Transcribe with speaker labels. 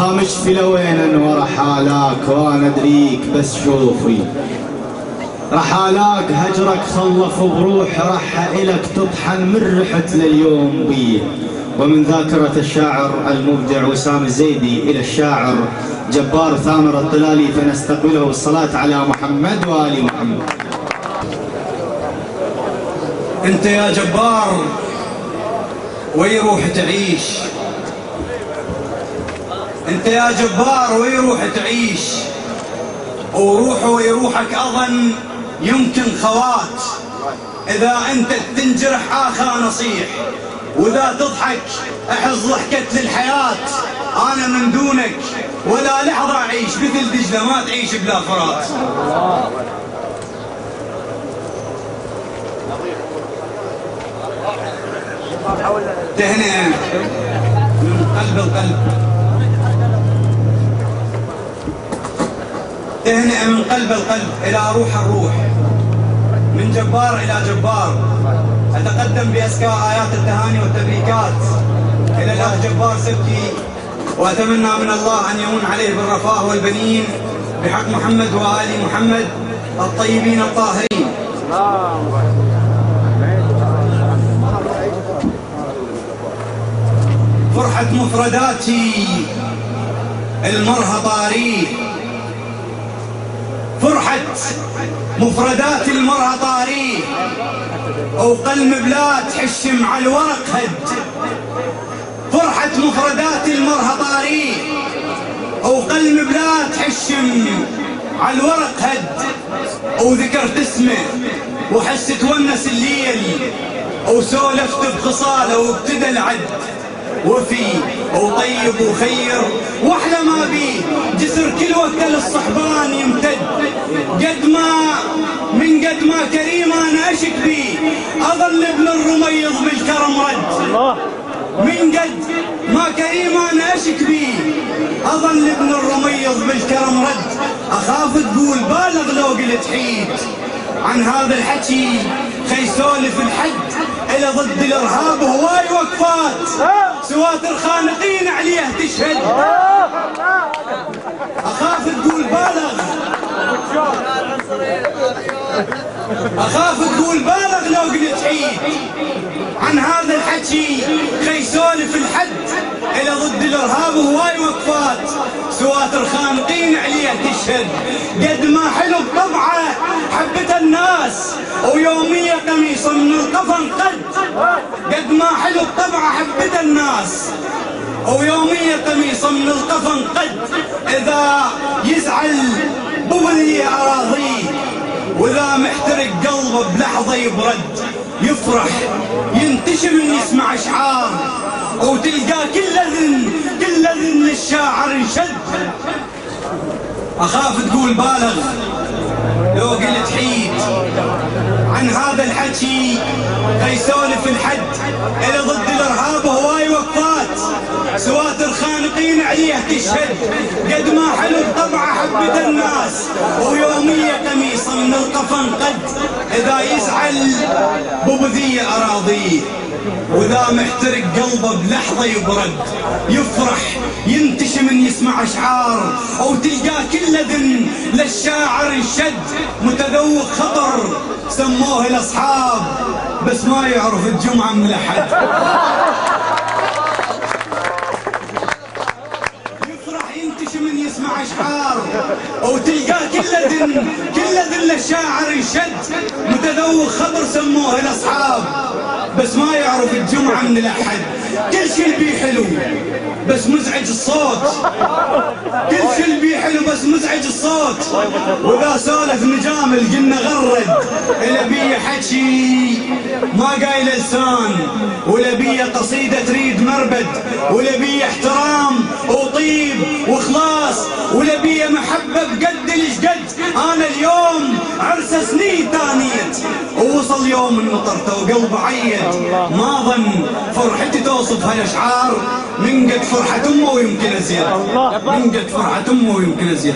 Speaker 1: خامش في لوين ورا حالاك وانا ادريك بس شوفي رحالاك هجرك خلف بروح رح إلك تطحن من رحت لليوم بيه. ومن ذاكرة الشاعر المبدع وسام الزيدي إلى الشاعر جبار ثامر الطلالي فنستقبله بالصلاة على محمد وآل محمد.
Speaker 2: انت يا جبار ويروح تعيش، انت يا جبار ويروح تعيش، وروحه ويروحك اظن يمكن خوات. اذا انت تنجرح اخا نصيح، واذا تضحك احس ضحكت للحياة. انا من دونك ولا لحظة اعيش، مثل دجلة ما تعيش بلا فرات. تهنئة من قلب القلب، تهنئة من قلب القلب إلى روح الروح، من جبار إلى جبار. أتقدم بأزكى آيات التهاني والتبريكات إلى الأخ جبار سبكي، وأتمنى من الله أن يمن عليه بالرفاه والبنين بحق محمد وآل محمد الطيبين الطاهرين. فرحة مفرداتي المرها طاريه، فرحة مفردات المرها طاريه، وقلم بلاد حشم على الورق هد. فرحة مفردات المرها طاريه، وقلم بلاد حشم على الورق هد. وذكرت اسمه وحست ونس الليل، وسولفت بخصاله وابتدى العد. وفي وطيب وخير واحلى ما بيه، جسر كل وقت للصحبان يمتد. قد ما كريم انا اشك بيه، اظل ابن الرميض بالكرم رد. من قد ما كريم انا اشك بيه، اظل ابن الرميض بالكرم رد. اخاف تقول بالغ لو قلت حيد، عن هذا الحكي خي سولف الحد. الى ضد الارهاب هواي وقفات، سواتر خانقين عليه تشهد. اخاف تقول بالغ، اخاف تقول بالغ لو قلت حيد، عن هذا الحكي خي سولف الحد. الى ضد الارهاب هواي وقفات، سواتر خانقين عليه تشهد. قد ما حلو بطبعه حبت الناس، ويومية قميصه من القفن قد. قد ما حلو بطبعه حبت الناس، ويومية قميصه من القفن قد. اذا يزعل بولي اراضيه، واذا محترق قلبه بلحظه يبرد. يفرح ينتشم ان يسمع اشعار، وتلقاه كل اذن للشاعر انشد. اخاف تقول بالغ لو قلت حيد، عن هذا الحكي خي سولف الحد. الى ضد الارهاب هواي وقفات، سواتر خانقين عليه تشهد. قد ما حلو بطبعه حبت الناس، ويومية قميصه من القفن قد. اذا يزعل ببذية اراضيه، واذا محترق قلبه بلحظه يبرد. يفرح ينتشم ان يسمع اشعار، وتلقاه كل اذن للشاعر انشد. متذوق خطر سموه الاصحاب، بس ما يعرف الجمعه من الاحد. يفرح ينتشم ان يسمع اشعار، وتلقاه كل اذن للشاعر انشد. متذوق خطر سموه الاصحاب، بس ما يعرف الجمعة من الأحد. كل شي البي حلو بس مزعج الصوت، كل شي البي حلو بس مزعج الصوت. وإذا سولف نجامل قلنا غرد. إلا بيه حكي ما قايل لسان، ولا بيه قصيدة تريد مربد، ولا بيه احترام وطيب وخلاص، ولا بيه محبة بقد الجد. أنا اليوم عرس سنين تانيت، ووصل يوم النطرته وقلبه عيد. ما ظن فرحتي توصف هالاشعار، من قد فرحة امه ويمكن ازيد، من قد فرحة امه ويمكن ازيد.